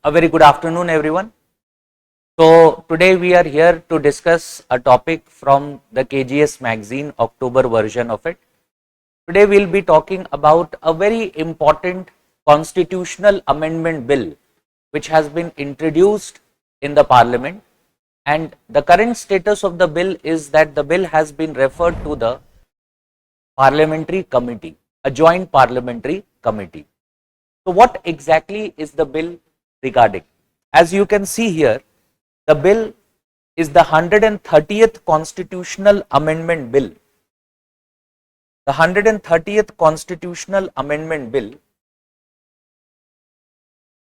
A very good afternoon, everyone. So, today we are here to discuss a topic from the KGS magazine, October version of it. Today we will be talking about a very important constitutional amendment bill which has been introduced in the parliament, and the current status of the bill is that the bill has been referred to the parliamentary committee, a joint parliamentary committee. So, what exactly is the bill regarding? As you can see here, the bill is the 130th constitutional amendment bill. The 130th constitutional amendment bill,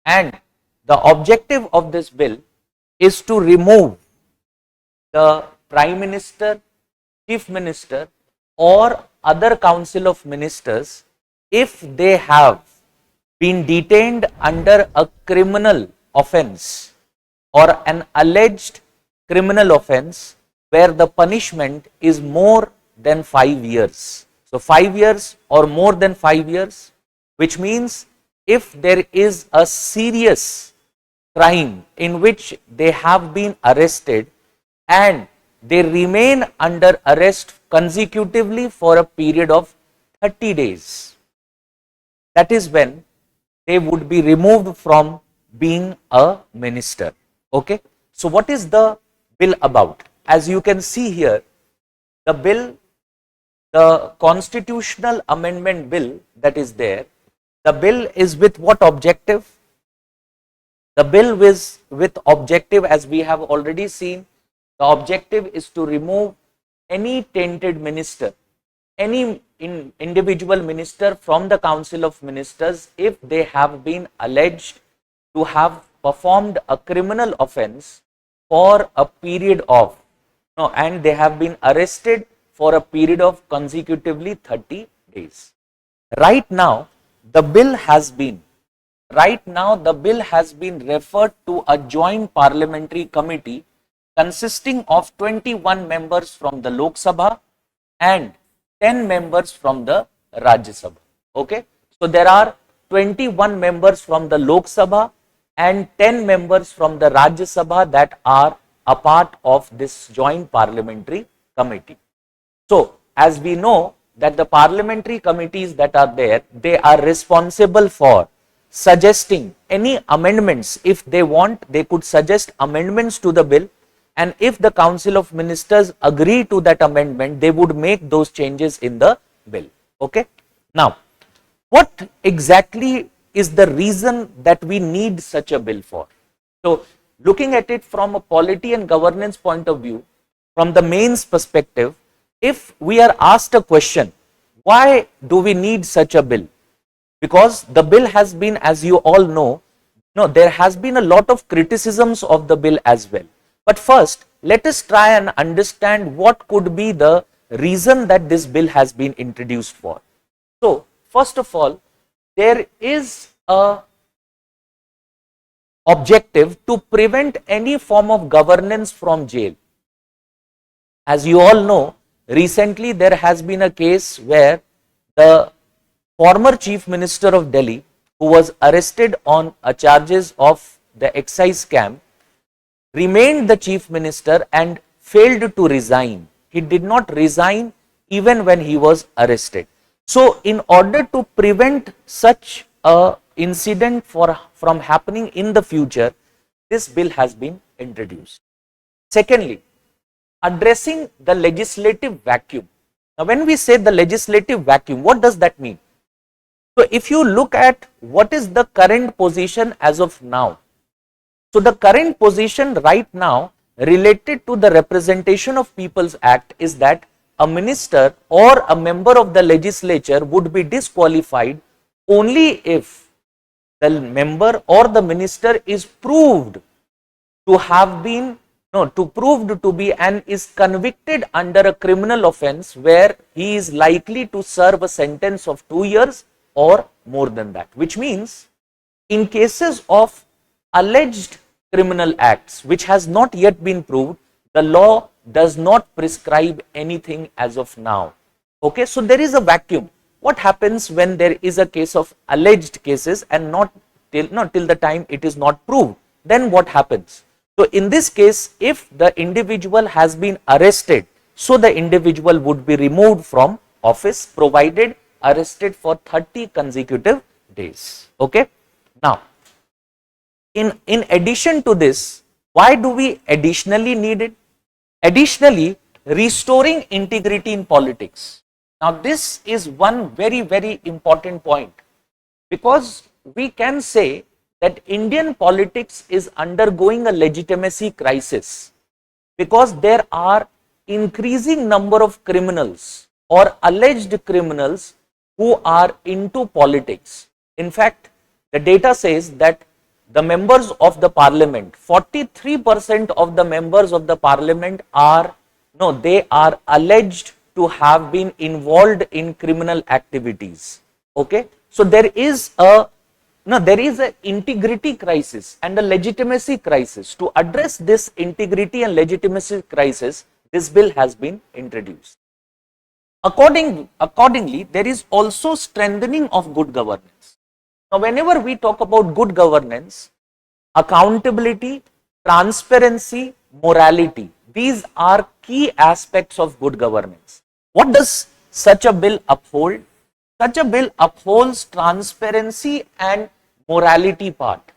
and the objective of this bill is to remove the Prime Minister, Chief Minister or other council of ministers if they have been detained under a criminal offence or an alleged criminal offence where the punishment is more than 5 years. So, 5 years or more than 5 years, which means if there is a serious crime in which they have been arrested and they remain under arrest consecutively for a period of 30 days, that is when they would be removed from being a minister. Okay. So, what is the bill about? As you can see here, the bill, the constitutional amendment bill that is there, the bill is with what objective? The bill is with objective, as we have already seen, the objective is to remove any tainted minister, any individual minister from the council of ministers if they have been alleged to have performed a criminal offence for a period of, and they have been arrested for a period of consecutively 30 days. Right now, the bill has been referred to a joint parliamentary committee consisting of 21 members from the Lok Sabha and 10 members from the Rajya Sabha. Okay. So, there are 21 members from the Lok Sabha and 10 members from the Rajya Sabha that are a part of this joint parliamentary committee. So, as we know that the parliamentary committees that are there, they are responsible for suggesting any amendments. If they want, they could suggest amendments to the bill, and if the council of ministers agree to that amendment, they would make those changes in the bill. Okay. Now, what exactly is the reason that we need such a bill for? So, looking at it from a polity and governance point of view, from the mains perspective, if we are asked a question, why do we need such a bill? Because the bill has been, as you all know, there has been a lot of criticisms of the bill as well. But first, let us try and understand what could be the reason that this bill has been introduced for. So, first of all, there is a objective to prevent any form of governance from jail. As you all know, recently there has been a case where the former Chief Minister of Delhi, who was arrested on charges of the excise scam, remained the Chief Minister and failed to resign. He did not resign even when he was arrested. So, in order to prevent such a incident from happening in the future, this bill has been introduced. Secondly, addressing the legislative vacuum. Now, when we say the legislative vacuum, what does that mean? So, if you look at what is the current position as of now, so the current position right now related to the Representation of People's Act is that a minister or a member of the legislature would be disqualified only if the member or the minister is proved to have been, proved to be and is convicted under a criminal offence where he is likely to serve a sentence of 2 years or more than that, which means in cases of alleged criminal acts which has not yet been proved, the law does not prescribe anything as of now. Okay, so there is a vacuum. What happens when there is a case of alleged cases and not till the time it is not proved. Then what happens? So in this case, if the individual has been arrested, so the individual would be removed from office provided arrested for 30 consecutive days. Okay. Now, in addition to this, why do we additionally need it? Additionally, restoring integrity in politics. Now, this is one very important point, because we can say that Indian politics is undergoing a legitimacy crisis, because there are increasing number of criminals or alleged criminals who are into politics. In fact, the data says that the members of the parliament, 43% of the members of the parliament are, no, they are alleged to have been involved in criminal activities. Okay. So there is a, no, there is an integrity crisis and a legitimacy crisis. To address this integrity and legitimacy crisis, this bill has been introduced. Accordingly, there is also strengthening of good governance. Now, whenever we talk about good governance, accountability, transparency, morality, these are key aspects of good governance. What does such a bill uphold? Such a bill upholds transparency and morality part.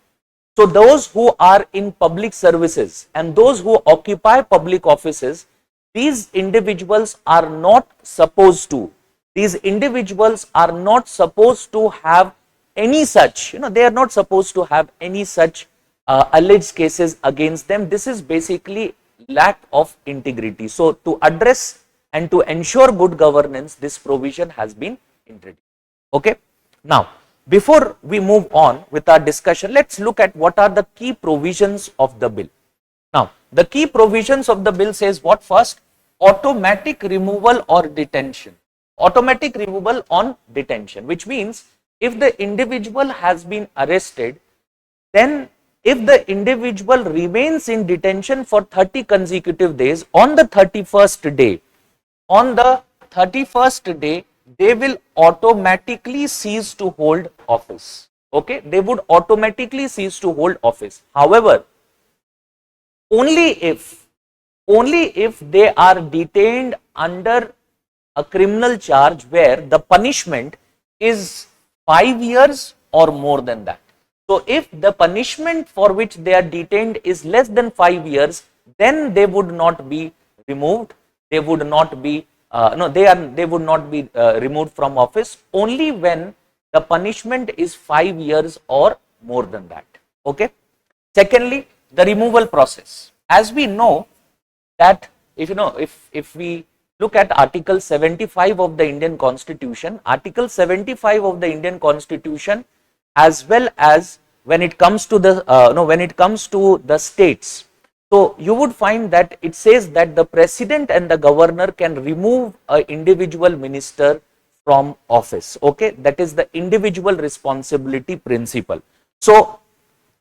So those who are in public services and those who occupy public offices, these individuals are not supposed to, have any such, they are not supposed to have any such alleged cases against them. This is basically lack of integrity. So to address and to ensure good governance, this provision has been introduced. Okay. Now, before we move on with our discussion, let's look at what are the key provisions of the bill. Now, the key provisions of the bill says what? First, automatic removal or detention. Automatic removal on detention, which means if the individual has been arrested, then if the individual remains in detention for 30 consecutive days, on the 31st day, they will automatically cease to hold office. Okay, they would automatically cease to hold office. However, only if they are detained under a criminal charge where the punishment is 5 years or more than that. So if the punishment for which they are detained is less than 5 years, then they would not be removed. They would not be removed from office only when the punishment is 5 years or more than that. Okay. Secondly, the removal process. As we know that if we look at Article 75 of the Indian Constitution, Article 75 of the Indian Constitution, as well as when it comes to the states, so you would find that it says that the president and the governor can remove an individual minister from office. Okay, that is the individual responsibility principle. So,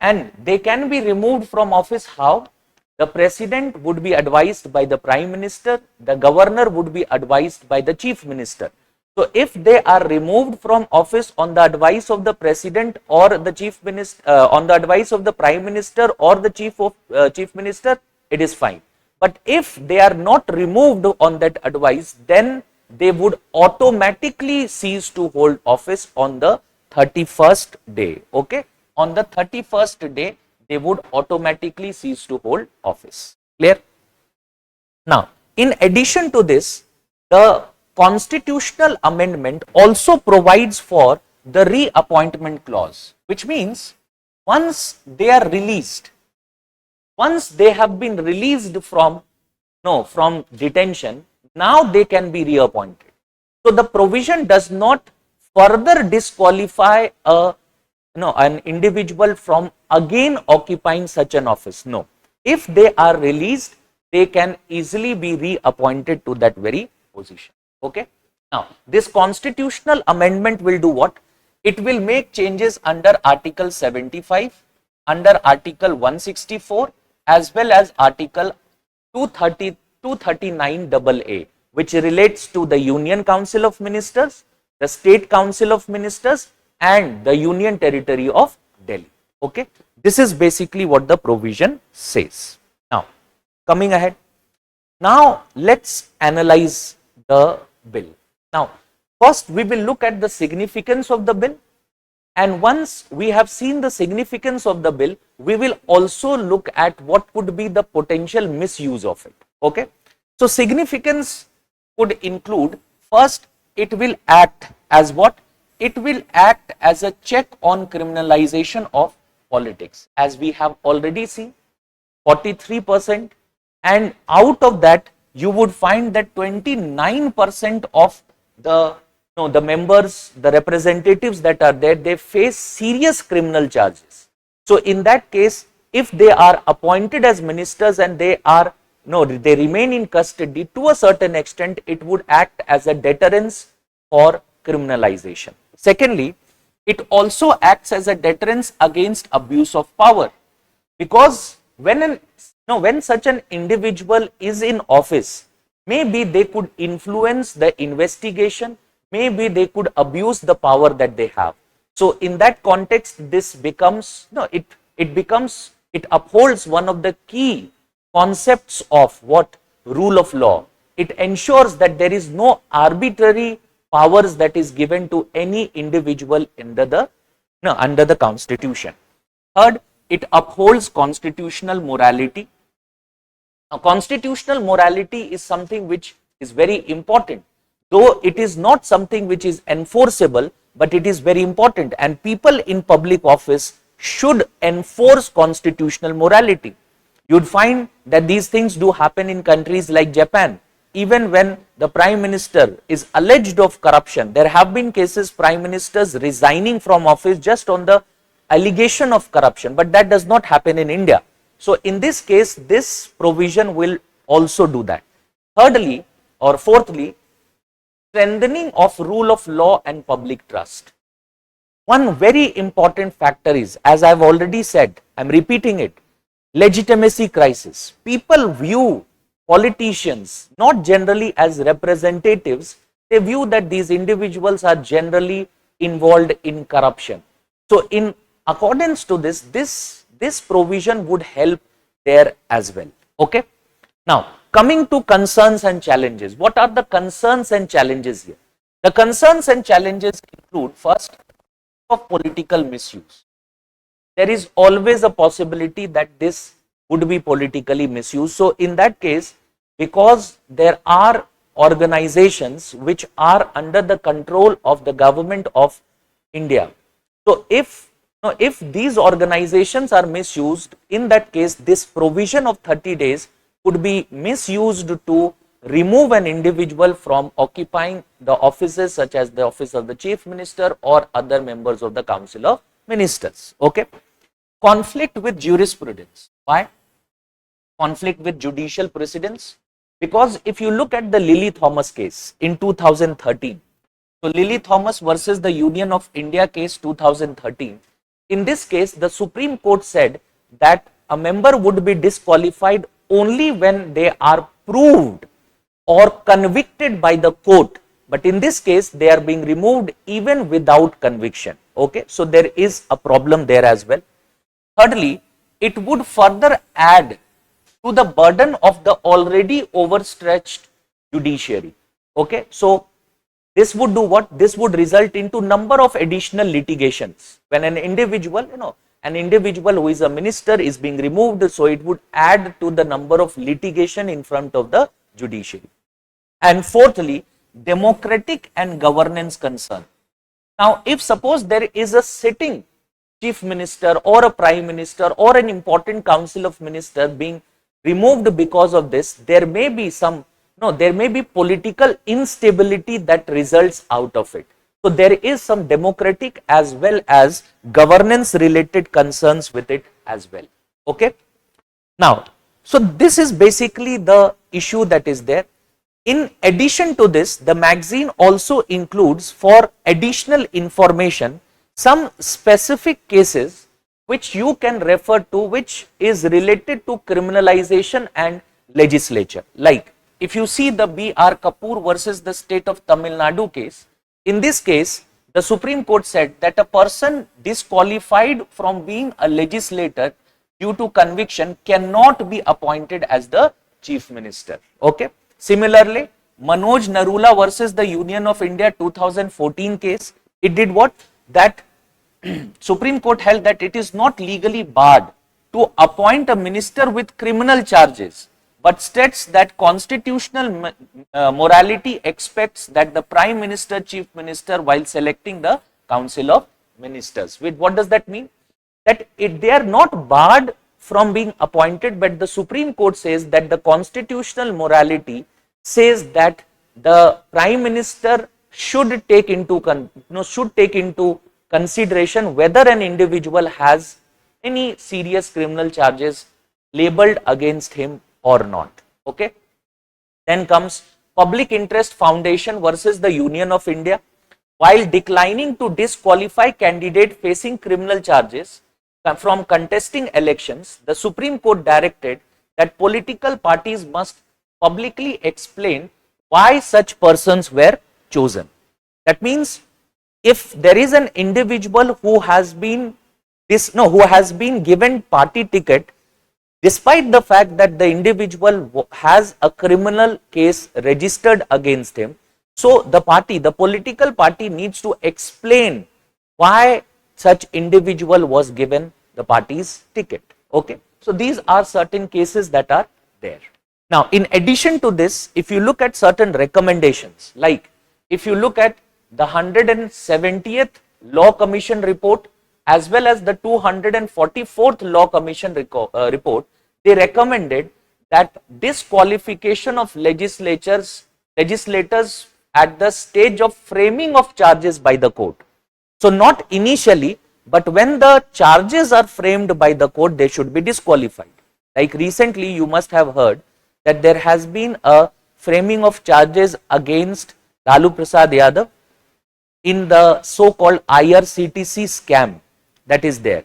and they can be removed from office how? The president would be advised by the prime minister, the governor would be advised by the chief minister. So if they are removed from office on the advice of the president or the chief minister, on the advice of the prime minister or the chief minister, it is fine. But if they are not removed on that advice, then they would automatically cease to hold office on the 31st day. Okay, on the 31st day, they would automatically cease to hold office. Clear? Now, in addition to this, the constitutional amendment also provides for the reappointment clause, which means once they are released, once they have been released from detention, now they can be reappointed. So the provision does not further disqualify an individual from again occupying such an office. No, if they are released, they can easily be reappointed to that very position. Okay. Now, this constitutional amendment will do what? It will make changes under Article 75, under Article 164, as well as Article 239 AA, which relates to the Union Council of Ministers, the State Council of Ministers, and the Union Territory of Delhi. Okay, this is basically what the provision says. Now, coming ahead, now let's analyze the bill. Now, first we will look at the significance of the bill, and once we have seen the significance of the bill, we will also look at what could be the potential misuse of it. Okay, so significance could include, first, it will act as what? It will act as a check on criminalization of politics, as we have already seen 43%, and out of that you would find that 29% of the the members, the representatives that are there, they face serious criminal charges. So in that case, if they are appointed as ministers and they are they remain in custody, to a certain extent it would act as a deterrence for criminalization. Secondly, it also acts as a deterrence against abuse of power, because when such an individual is in office, maybe they could influence the investigation, maybe they could abuse the power that they have. So in that context, this becomes it upholds one of the key concepts of what? Rule of law. It ensures that there is no arbitrary powers that is given to any individual under the constitution. Third, it upholds constitutional morality. Now, constitutional morality is something which is very important, though it is not something which is enforceable, but it is very important, and people in public office should enforce constitutional morality. You would find that these things do happen in countries like Japan. Even when the prime minister is alleged of corruption, there have been cases prime ministers resigning from office just on the allegation of corruption, but that does not happen in India. So in this case, this provision will also do that. Thirdly or fourthly, strengthening of rule of law and public trust. One very important factor is, as I have already said, I am repeating it, legitimacy crisis. People view politicians not generally as representatives, they view that these individuals are generally involved in corruption. So in accordance to this, this provision would help there as well. Okay. Now, coming to concerns and challenges. What are the concerns and challenges here? The concerns and challenges include, first, of political misuse. There is always a possibility that this would be politically misused. So in that case, because there are organizations which are under the control of the government of India, so if these organizations are misused, in that case this provision of 30 days could be misused to remove an individual from occupying the offices such as the office of the chief minister or other members of the council of ministers. Okay. Conflict with jurisprudence. Why? Conflict with judicial precedents, because if you look at the Lily Thomas case in 2013, so Lily Thomas versus the Union of India case 2013, in this case the Supreme Court said that a member would be disqualified only when they are proved or convicted by the court, but in this case they are being removed even without conviction. Okay, so there is a problem there as well. Thirdly, it would further add to the burden of the already overstretched judiciary. Okay, so this would do what? This would result into number of additional litigations. When an individual, an individual who is a minister is being removed, so it would add to the number of litigation in front of the judiciary. And fourthly, democratic and governance concern. Now, if suppose there is a sitting chief minister or a prime minister or an important council of ministers being removed because of this, there may be there may be political instability that results out of it. So there is some democratic as well as governance related concerns with it as well. Okay. Now, so this is basically the issue that is there. In addition to this, the magazine also includes, for additional information, some specific cases which you can refer to, which is related to criminalization and legislature. Like if you see the B.R. Kapoor versus the state of Tamil Nadu case, in this case the Supreme Court said that a person disqualified from being a legislator due to conviction cannot be appointed as the chief minister. Okay. Similarly, Manoj Narula versus the Union of India 2014 case, it did what? That Supreme Court held that it is not legally barred to appoint a minister with criminal charges, but states that constitutional morality expects that the Prime Minister, Chief Minister, while selecting the Council of Ministers. What does that mean? That they are not barred from being appointed, but the Supreme Court says that the constitutional morality says that the Prime Minister should take into consideration whether an individual has any serious criminal charges labeled against him or not. Okay. Then comes Public Interest Foundation versus the Union of India. While declining to disqualify candidate facing criminal charges from contesting elections, the Supreme Court directed that political parties must publicly explain why such persons were chosen. That means if there is an individual who has been given party ticket despite the fact that the individual has a criminal case registered against him, so the political party needs to explain why such individual was given the party's ticket. Okay. So these are certain cases that are there. Now, in addition to this, if you look at certain recommendations, like if you look at the 170th Law Commission report as well as the 244th Law Commission report, they recommended that disqualification of legislators at the stage of framing of charges by the court. So not initially, but when the charges are framed by the court, they should be disqualified. Like recently, you must have heard that there has been a framing of charges against Lalu Prasad Yadav in the so-called IRCTC scam that is there.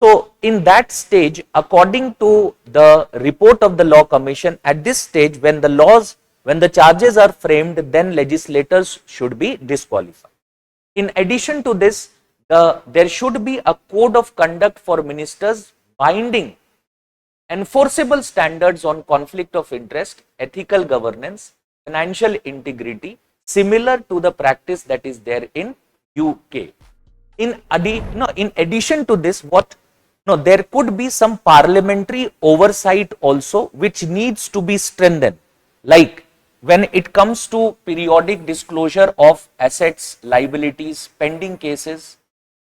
So in that stage, according to the report of the Law Commission, at this stage when the charges are framed, then legislators should be disqualified. In addition to this, there should be a code of conduct for ministers binding enforceable standards on conflict of interest, ethical governance, financial integrity, similar to the practice that is there in UK. In addition to this, there could be some parliamentary oversight also which needs to be strengthened, like when it comes to periodic disclosure of assets, liabilities, pending cases.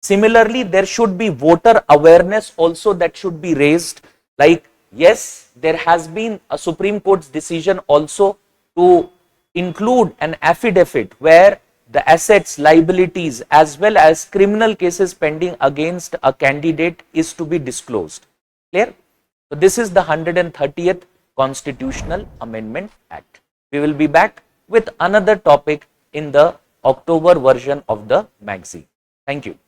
Similarly, there should be voter awareness also that should be raised, like yes, there has been a Supreme Court's decision also to include an affidavit where the assets, liabilities as well as criminal cases pending against a candidate is to be disclosed. Clear? So this is the 130th Constitutional Amendment Act. We will be back with another topic in the October version of the magazine. Thank you.